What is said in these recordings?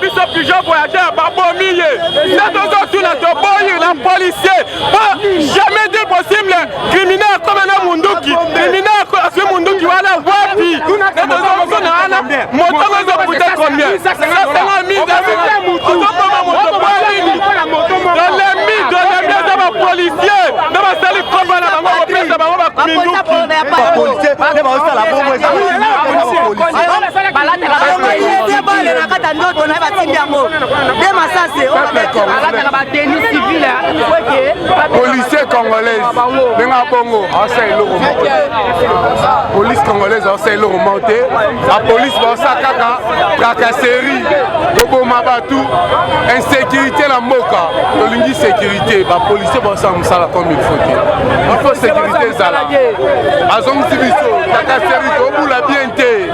biso pigeon voyageur babomiye nde tozotuna toboyi na policier po jamais dit possible criminel comme na munduki criminel aswi munduki wana wapi nde tozozona wana moto ezokute combien 500 000 ozopoma moto boyini dolemi eza bapolicier nde basali koba na bango kopesa bango baminduki policier congolaise benga bongo asa eloko police congolaise asa eloko monte la police basa kaka tracasserie koboma batu insécurité la mboka tolingi sécurité ba policier basa musala comme il faut sécurité zala azongisi biso tracasserie kobula bien te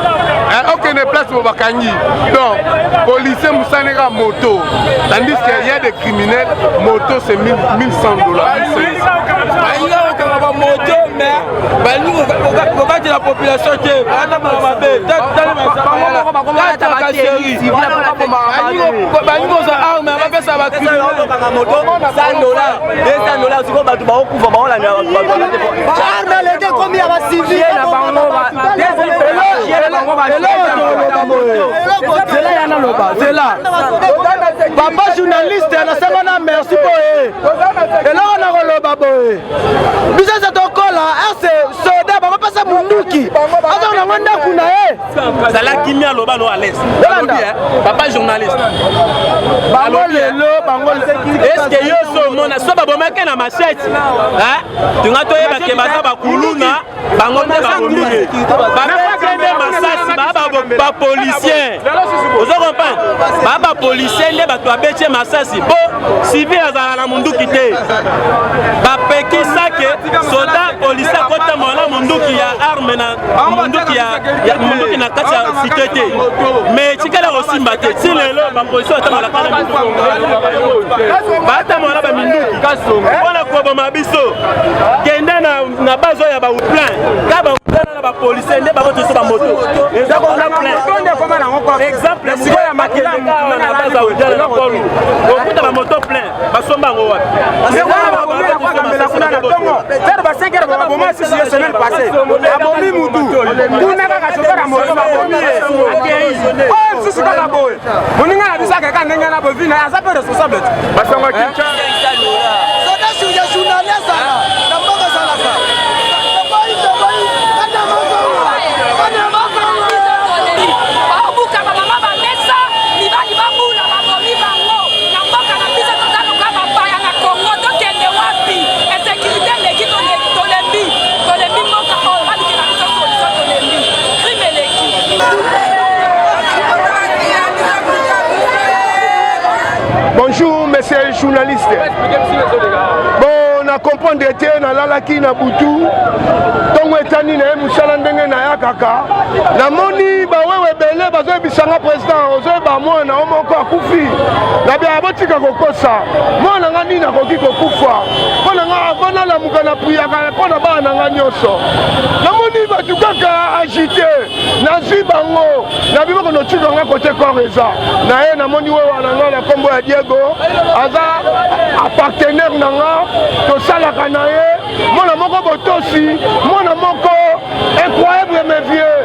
aucune place pour bakangi donc policier musaneka moto tandis qu'il y a des criminels moto c'est $1100 $1500 moto mais la population qui papa journaliste na merci pour et là on a roloba boy bisa za tokola RC soda ba pasa munduki azo na nganda kuna sala kimia loba no à l'aise papa journaliste bango lelo bango est-ce que yo so mona so ba bomaka na machette hein tunga to yeba ke baza bakuluna bango te ba bomike ba kende masasi ba policier ozo comprendre ba policier nde ba to abeche masasi bo civil azala na munduki te ba pekisa ke soda policier kota mona munduki ya arme na munduki ya munduki na kati ya cité te mais tikala osimba te si lelo ba policier atamala kala ba tamala ba minduki wana ko boma biso kende na bazo ya ba plan ka ba na policier nde bango toso ba moto eza ko na plan exemple siko ya makele na baza ujala na polu okuta ba moto plan basomba ngo wapi faire ba 5 heures ba boma si semaine passée abomi mutu kuna ka chauffeur a moto abomi oh si sika la boy moninga na bisaka ka ndenga na bovina asa pe responsable basanga kincha soda suya journaliste na mboka sala ka bonjour monsieur le journaliste. Bon, on comprendre que na lalaki na butu tongo etani na musala ndenge na yakaka na moni ba wewe bele bazo bisanga président ozo ba mwana omoko akufi na bia botika kokosa mwana ngani na koki kokufa mwana nga avana la mukana puyaka pona ba na nga nyoso na moni ba tukaka agité na zibango na biboko no tuka nga côté koreza na ye na moni wewe na nga na kombo ya Diego aza a partenaire na nga to salaka na ye mwana moko botosi mwana moko incroyable mes vieux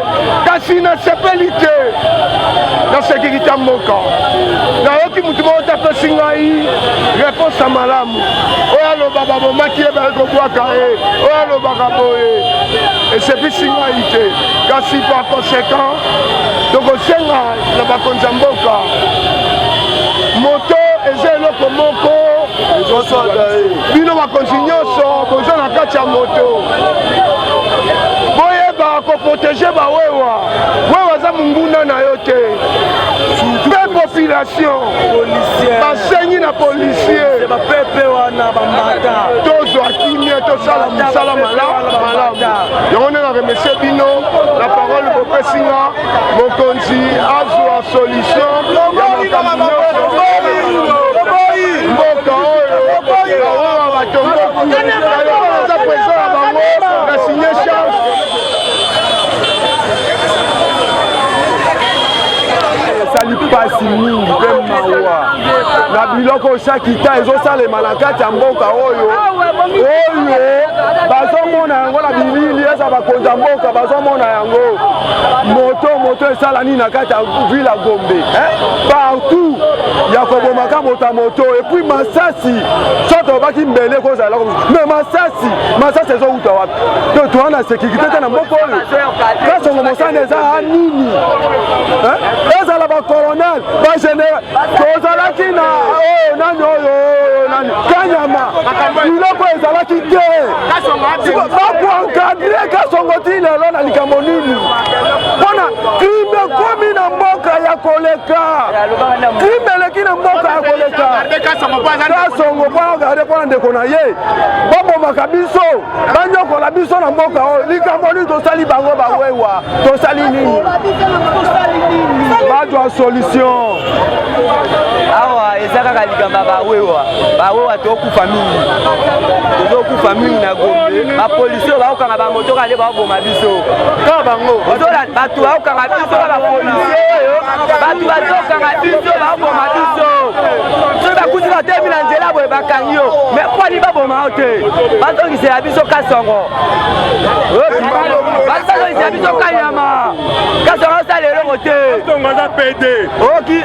kasi na sepelite na sécurité mboka na yoki mutu moko tapesi ngai réponse malamu oyo alobaka bomaki ye bakobwaka ye oyo alobaka boye esepisi ngai te kasi par conséquent tokosenga na bakonzi ya mboka moto eza eloko moko bino bakonzi nyonso boza na kati ya moto boyeba koprotege bawewa wewa aza monguna na yo te mpe population basengi na policier tozwa kimia tosala mosala malamu yango nde na remercie bino na parole bopesinga mokonzi azwa solution ya makambo nyonso mboka oyo baoa batomboku aza president ya bango na signé charge sali pasi mingi mpe mawa na biloko shakita ezosalema na kati ya mboka oyo bazomona yango na bilili eza bakonza mboka bazomona yango moto esala nini na kati ya ville ya Gombe partout ya kobomaka moto ya moto epuis masasi soki obaki mbele kozala mais masasi ezouta wapi to toa na sécurité te na mboka oyo kasongo mosana eza nini ezala bacolonel bagénéral tozalaki na nani oyo nani Kanyama biloko ezalaki te bakoencadre kasongo ti lelo na likambo nini mpona crime ekomi na mboka ya koleka crime eleki na mboka ya koleka kasongo mpona ogarde mpona ndeko na ye babomaka biso banyokola biso na mboka oyo likambo nini tosali bango bawewa tosali nini badwa solution awa eza kaka likambo bawewa tokufa mingi na Gombe bapolisi baokanga bamoto kale baboma biso kaka bango bato baokanga biso bapolisi oyo bato bazokanga biso baboma biso soki bakuti batemi na nzela boye bakangi yo me pwani baboma o te bazongisela biso kasongo bazongisela biso Kanyama kasongo osala eloko te oki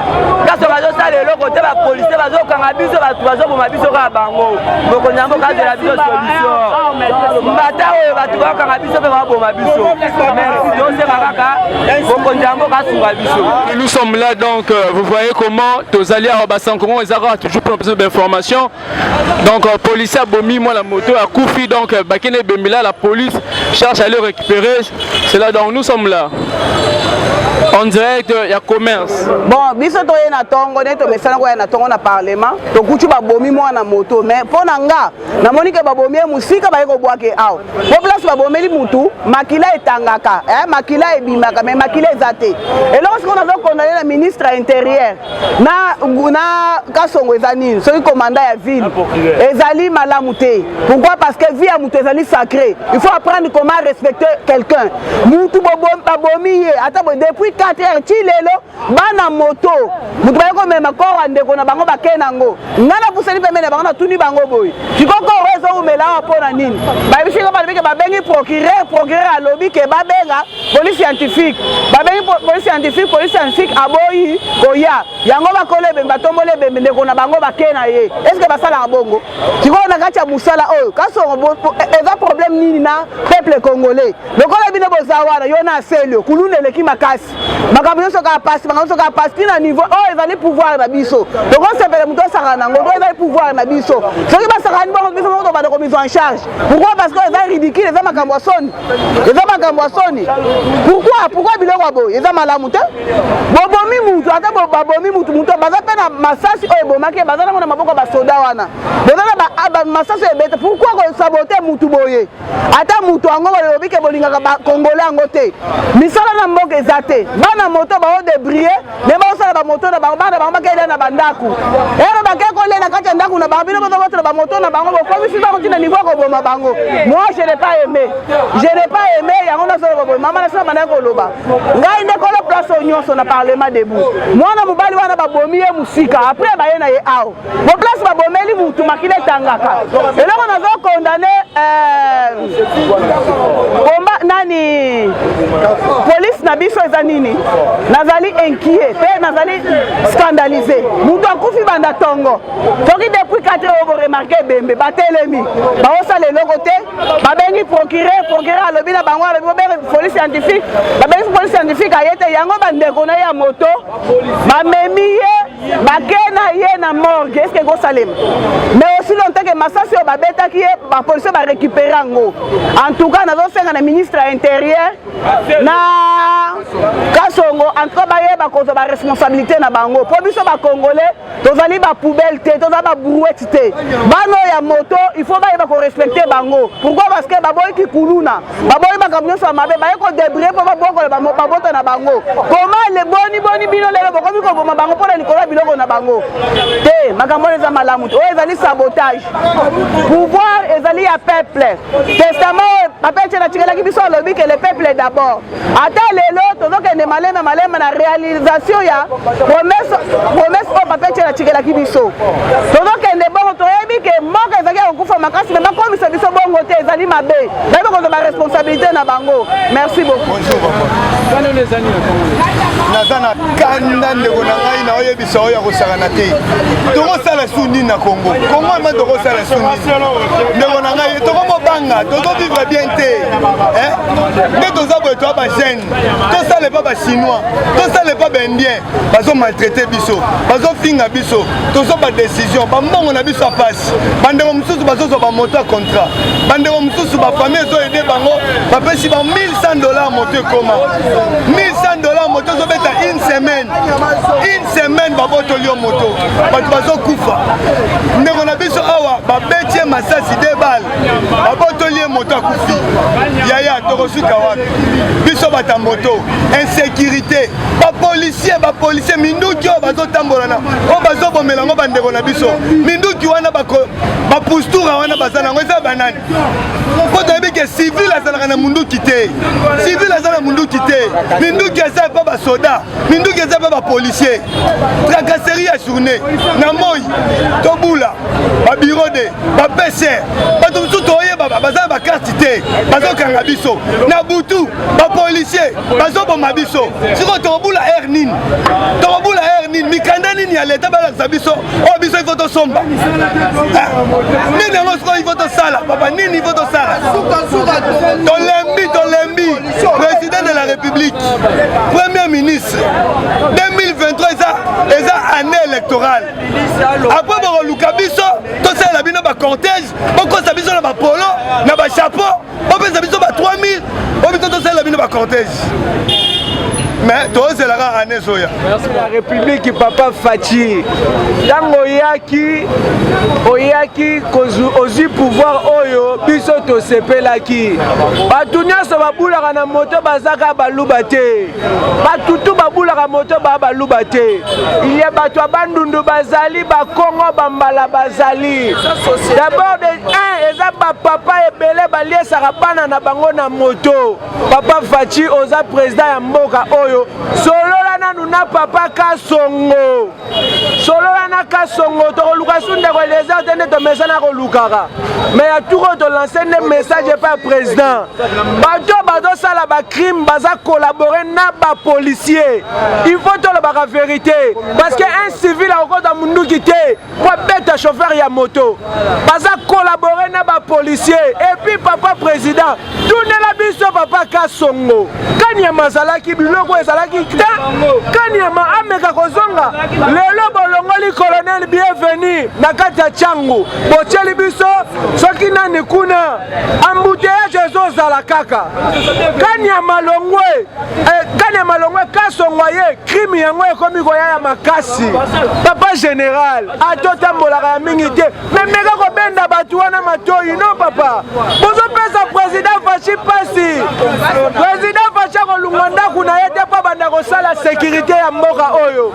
kasongo azosala eloko te bapolisi bazokanga biso bato bazoboma biso kaka bango mokonzi ya mboka azela biso solution mbata oyo bato bakanga biso mpe baboma biso merci toseka kaka mokonzi ya mboka asunga biso. Nous sommes là donc vous voyez comment tozali awa basankongo ezaka toujours pour plus d'informations donc policier abomi moi la moto a kufi donc bakene bemila la police cherche à le récupérer c'est là donc nous sommes là en direct ya commerce bon biso toye na tongo ne to mesana ko ya na tongo na parlement to kuchu babomi moi na moto mais pona nga na monike babomi musika ba ko bwake aw po place babomeli mutu makila etangaka makila ebimaka mais makila ezate et lorsqu'on a condamné la ministre intérieur na kasongo ezanine soki commandant ya ville ezali malamu te pourquoi parce que vie ya mutu ezali sacré il faut apprendre comment respecter quelqu'un mutu babomi ata depuis 4 heures ti lelo bana moto mutu bayeko mema kora ndeko na bango bakenango ngana puseli pembe na bango na tuni bango boy tikoko rezo umela pona nini babishi ko balibike babengi procureur alobi ke babenga police scientifique babengi police scientifique aboyi koya yango bakole bemba tombole bembe ndeko na bango bakena ye est-ce que basala bongo tikoko na kati ya musala oyo kaso eza problème nini na peuple congolais lokola bino bozawana yo na selio kulune leki makasi makambo nyonso ka pasi na niveau oyo ezali pouvoir na biso donc on sepele muto osaka nango oyo ezali pouvoir na biso soki basakani bongo biso moko tobanda ko mise en charge pourquoi parce que eza ridicule eza makambo ya soni pourquoi biloko boye eza malamu te bobomi mutu ata babomi mutu baza mpe na masasi oyo ebomaki baza nango na maboko basoda wana baza na masasi oyo ebete pourquoi kosabote mutu boye ata mutu yango balobi ke bolingaka bakongole yango te misala na mboka eza te bana moto bao débrouiller ne baosala bamoto na bango bana bango bakende na bandako ero bakeye kolela kati ya ndako na bango bino bozobotela bamoto na bango bokomisi bango ntina niveau koboma bango moi je n'ai pas aimé yango nasolo boboye mama nasala bandaki koloba ngai nde kolo place nyonso na parlement debout mwana mobali wana babomi ye musika après baye na ye awa bo place babomeli mutu makila etangaka eloko nazokondane bomba nani police na biso eza nini nazali inquiet pe nazali scandalisé mutu akufi banda tongo soki depuis 4 heures boremarke bembe batelemi baosala eloko te babengi procureur alobi na bango alobi bobengi police scientifique babengi police scientifique aye te yango bandeko na ye ya moto bamemi ye bakena ye na morgue est ce que ekosalema mais aussi longtemps que masasi oyo babetaki ye bapolisi barécupere yango en tout cas nazosenga na ministre intérieur na kasongo en tout cas bayeba kozwa baresponsabilité na bango mpo biso bakongolais tozali bapoubelle te tozali babrouette te bano ya moto il faut bayeba korespecte bango pourquoi parce que baboyi kikuluna baboyi makambo nyonso ya mabe baye kodebrie mpo babokola babota na bango koma le boni bino lelo bokomi koboma bango mpo na likolo ya biloko na bango te makambo wana eza malamu te oyo ezali sabotage pouvoir ezali ya peuple testament oyo papa etienne atikelaki biso alobi ke le peuple d'abord ata lelo tozokende malema na réalisation ya promesse oyo papa etienne atikelaki biso tozokende bongo toyebi ke moko ezalaki ya kokufa makasi me bakomisa biso bongo te ezali mabe bayebi kozwa baresponsabilité na bango merci beaucoup naza na kanda ndeko na ngai na oyebisa oyo akosakana te tokosala su nini na congo ama tokosala su nini ndeko na ngai tokomobanga tozovivre bien te nde toza boye toa bagene tosala epa bachinois tosala epa baindien bazomaltraite biso bazofinga biso tozwa badécision bambongo na biso apasi bandeko mosusu bazozwa bamoto ya contrat bandeko mosusu bafamille ezoyede bango bapesi ba $1100 moto ekoma $1100 moto ezobeta une semaine babotoli yo moto bato bazokufa ndeko na biso awa babeti ye masasi de bale babotoli ye moto akufi yaya tokosuka wapi biso bata moto insécurité bapolisier minduki oyo bazotambola na oyo bazobomela yango bandeko na biso minduki wana bapustura wana baza nango eza banani mpo toyebi ke civil azalaka na munduki te civil aza na munduki te minduki eza epa basoda minduki eza epa bapolisier tracasserie ya journée na moi tobula babiro de bapeser bato mosusu toyeba baza na bakarte te bazokanga biso na butu bapolisier bazoboma biso sikoyo tokobula air nini mikanda nini ya leta balakisa biso oyo biso ifo tosomba nini yango sikoyo ifo tosala papa nini ifo tosala tolembi président de la république premier ministre 2023 eza année électorale après bokoluka biso tosalela bino bacortège bokosa biso na bapolo na bachapeau bopesa biso ba 3000 obiso tosalela bino bacortège mais tozelaka année zoya la république papa Fachi ntango oyaki kozwi pouvoir oyo biso tosepelaki bato nyonso babulaka na moto bazaka baluba te batutu babulaka moto baa baluba te il y a bato ya bandundu bazali bakongo bambala bazali d'abord eza bapapa ebele baliesaka bana na bango na moto papa Fachi oza président ya mboka oyo solola nanu na papa Kasongo solola na Kasongo tokoluka su ndeko eleza te nde tomesana kolukaka mais ya tuko tolance nde message epa président bato bazosala bacrime baza collaborer na bapolisier il faut tolobaka vérité parce que un civil akokota munduki te po beta chauffeur ya moto baza collaborer na bapolisier et puis papa président tunela biso papa Kasongo kanyama azalaki biloko ezalaki te kanyama ameka kozonga lelo bolongoli colonel bienvenu na kati ya changu botieli biso soki nani kuna ambuteyage ezozala kaka kanyama longwe Kasongo ye crime yango ekomi koya ya makasi papa général atotambolaka ya mingi te memeka kobenda bato wana matoi no papa bozopesa président Fachi pasi président Fachi akolunga ndako na ye te mpo banda kosala sécurité ya mboka oyo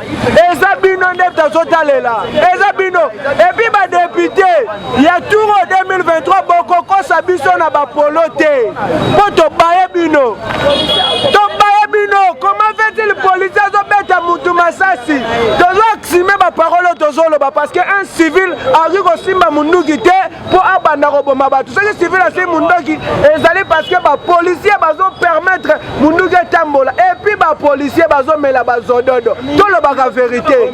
eza bino nde tozotalela eza bino epi badepute ya tour 2023 bokokosa biso na bapolo te mpo tobaye bino comment fait-il policier azobeta mutu masasi tozoaxime baparole tozoloba parce que un civil akoki kosimba munduki te mpo abanda koboma bato soki civil asimbi munduki ezali parce que bapolisier bazopermettre munduki etambola epuis bapolisier bazomela bazododo tolobaka vérité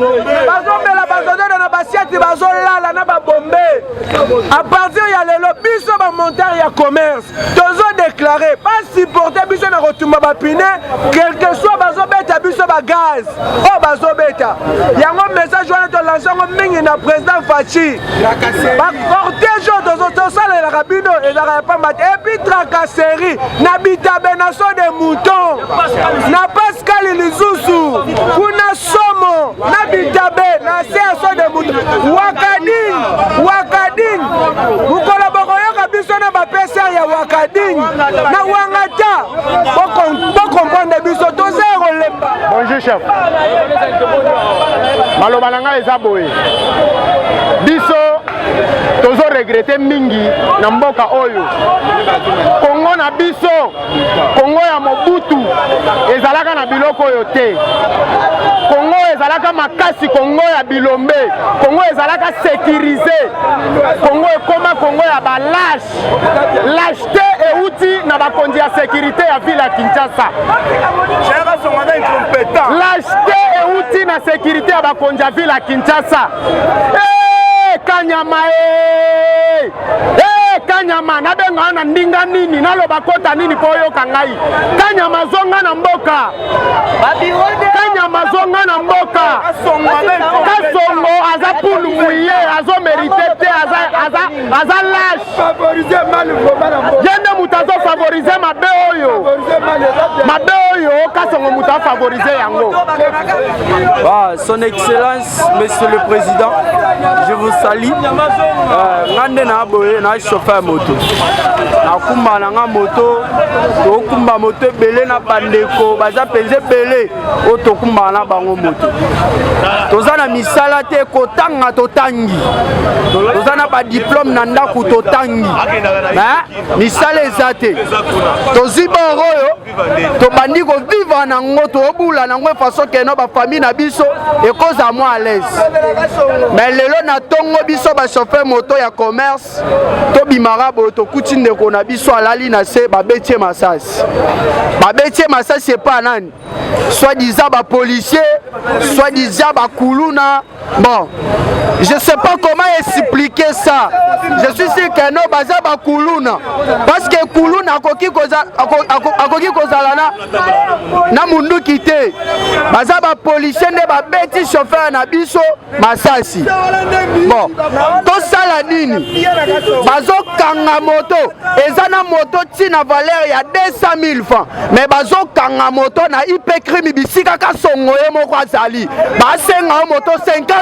bazomela bazododo na basiati bazolala na babombe à partir ya lelo biso bamontere ya commerce tozodéclare basupporte biso na kotumba bapine quelque soit bazobeta biso bagaz oyo bazobeta yango message wana tolance yango mingi na président Fachi bacortège oyo tosalelaka bino ezalaka ya pamba te epuis tracasserie na bitabenaso de mouton na Pascal lisusu kuna somo na bitabe na se aso de mouton wakading mukolo bokoyoka biso na bapesa ya wakadingi na wangata bokomprendre biso toza kolemba. Bonjour chef. Maloba na ngai eza boye. Biso tozo regrete mingi na mboka oyo. Kongo na biso, Kongo ya Mobutu ezalaka na biloko oyo te. Kongo ezalaka makasi, Kongo ya bilombe, Kongo ezalaka sécurisé, Kongo ekoma Kongo ya balâche. Lâcheté euti na bakonzi ya sécurité ya ville ya Kinshasa. Lâcheté euti na sécurité ya bakonzi ya ville ya Kinshasa. Kanyama Kanyama nabenga na ndinga nini naloba kota nini po yoka ngai. Kanyama zonga na mboka. Kanyama zonga na mboka. Kasongo aza pulu muye azo mérité te aza lâche. Yende mutazo favoriser mabe oyo. Mabe oyo kasongo muta favoriser yango. Son Excellence Monsieur le Président, je vous salue. Ngande na boye na chauffeur moto. Akumba na nga moto, to kumba moto belé na bandeko, baza penze belé o to kumba na bango moto. Toza na misala te kotanga totangi. Toza na ba diplôme na ndako totangi. Misala ezate. Toziba oyo to bandi ko vivre na ngoto obula na ngwe façon que no ba famille na biso et cause à moi à l'aise. Mais lelo na tongo biso ba chauffeur moto ya commerce to bimara bo to kutinde ko na biso alali na se ba betie masasi. Ba betie masasi c'est pas nani. Soit disant ba policier, soit disant ba kuluna. Bon, je sais pas comment expliquer ça. Je suis sûr que no baza ba kuluna parce que kuluna akoki kozala na mundu kité. Baza ba policier ne ba beti chauffeur na biso masasi. Bon, to sala nini? Bazo kanga moto, ezana moto tina valeur ya 200 000 francs. Mais bazo kanga moto na IP crime bisika ka songoye moko azali. Ba senga moto $50.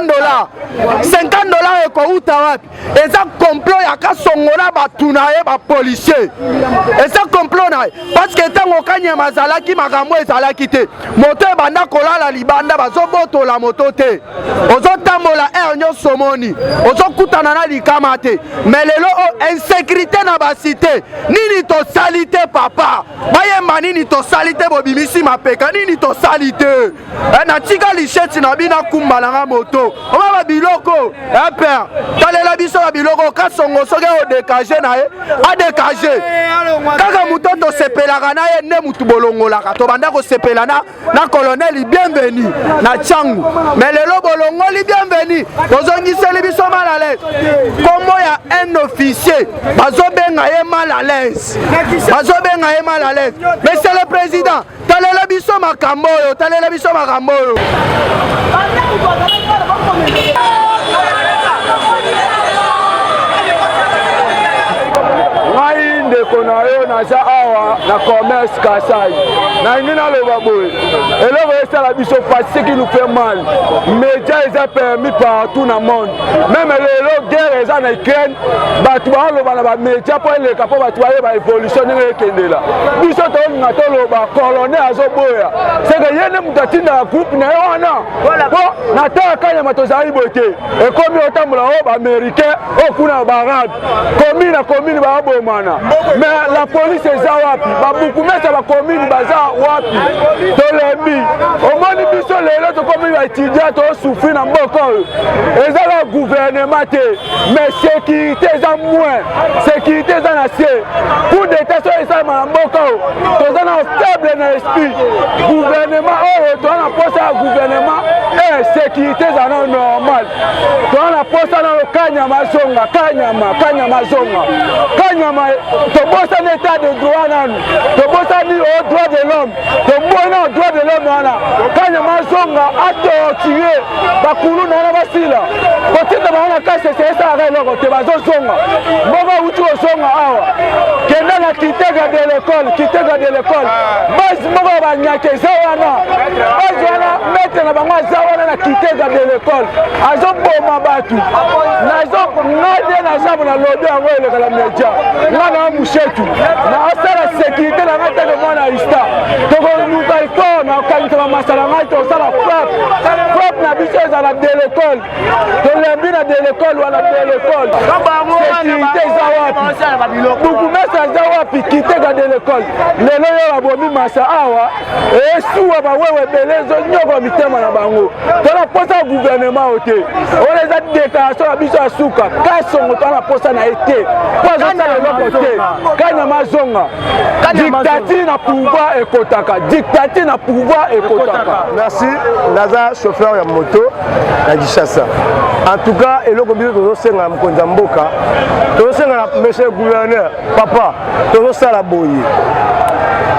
$50 eko uta wapi? Eza complot ya ka songola batuna ye ba policier. Eza complot na parce que tango kanya mazalaki makambo ezalaki te. Moto ebanda kolala libanda bazo boto la moto te. Ozo tambola nyo somoni. Ozo kutana na likama te. Mais lelo insécurité na ba cité. Nini to salite papa. Bayemba nini to salite bobimisi mapeka nini to salite. Na tika licheti na bina kumba na moto. Oma ba biloko. Père, talela biso ba biloko kasongo soke o décager na ye. A décager. Kaka mutoto sepelaka na ye ne mutu bolongolaka. To banda ko sepela na colonel bienvenue na changu. Mais lelo bolongoli bienvenue. Bozongiseli biso mal à l'aise. Kombo ya un officier. Bazobenga ye mal à l'aise. Bazobenga ye mal à l'aise. Monsieur le président, talela biso makambo yo, talela biso makambo yo. ndeko na yo naza awa na commerce Kasai na ngina loba boye eloko esala biso parce qui nous fait mal média est permis partout dans le monde même lelo guerre eza na Ukraine batu ba loba na ba média pour le capo batu ba évolution ni ekendela biso to ngato loba colonel azoboya c'est que yene mutatinda groupe na yo wana po na ta kanya matozali bote e komi otambola o ba américain o kuna ba arabe commune ba bomana mais la police est wapi babuku mesa ba commune baza wapi tolembi au moni biso lelo to komi ba étudiant to souffrir na mboko ezala gouvernement te mais sécurité za moins sécurité za na sie pour détention esa na mboko to za na faible na esprit gouvernement to na posa gouvernement et sécurité za na normal to na posa na kanyama zonga kanyama to bosa l'état de droit nanu to bosa ni au droit de l'homme to bona au droit de l'homme wana kanyama zonga atortuer bakulu na basila kotita baona kase c'est ça reloko te bazozonga boba uti ozonga awa kenda na kitega de l'école base moko banyake za wana base wana mettre na bango aza wana na kiteka de l'école azoboma bato nade nazabu na lodo yango elekala media nga na mushetu na osala sécurité na nga teke mwana arista tokoluka iko na okanisa bamasala ngai tosala frappe na biso ezala de l'école tolembi na de l'école wana de l'école sécurité eza wapi bukumesa aza wapi kiteka de l'école lelo yo babomi masa awa esuwa bawewe ebele ezonyoko mitema na bango tona posa ya gouvernement o te oyo eza déclaration na biso ya suka kasongo tona posa na ye te po azosala eloko te kanyama azonga dictature na pouvoir ekotaka dictature na pouvoir ekotaka. Merci naza chauffeur ya moto na Kinshasa. En tout cas eloko biso tozosenga na mokonzi ya mboka tozosenga na monsieur gouverneur papa tozosala boye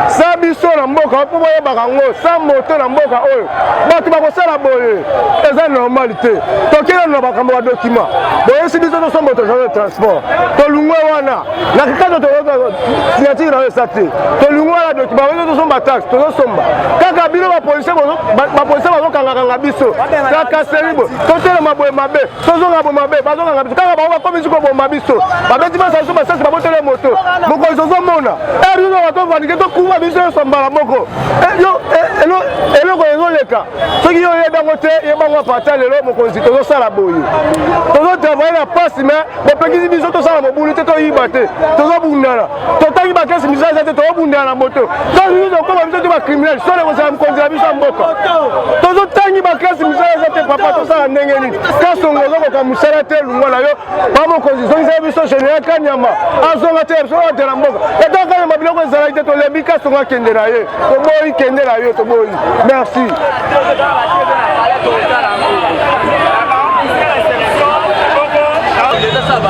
sa biso na mboka po boyebaka ngo sa moto na mboka oyo bato bakosala boye eza normalité tokende na bakambo ya document boyesi biso tosomba tojange transport tolungwe wana na kikazo signature na esa te tolungwe wana document boyesi tosomba taxe tozosomba kaka bino bapolisie bazokangakanga biso kaka seribo totelema boye mabe tozonga boye mabe bazokanga biso kaka bango bakomisi koboma biso babeti basaso basasi babotele moto mokonzi ozomona erizo batovandike tokuma biso yosombala moko eloko ezoleka soki yo yebango te yebango apata lelo mokonzi tozosala boye tozotravaye na pasi me bopekisi biso tosala mobulu te toyiba te tozobundana totangi bakesi miso eza te tozobundana na moto tozokoma biso te bacriminel sole kozala mokonzi na biso ya mboka tozotangi bakesi miso eza te papa tosala ndenge nini kasongo ozokoka mosala te lungwa na yo pa mokonzi zongisa biso général Kanyama azonga te biso ote na mboka eta Kanyama biloko ezalaki te tolembi kasongo akende na ye toboyi kende na yo toboyi merci. Ça va,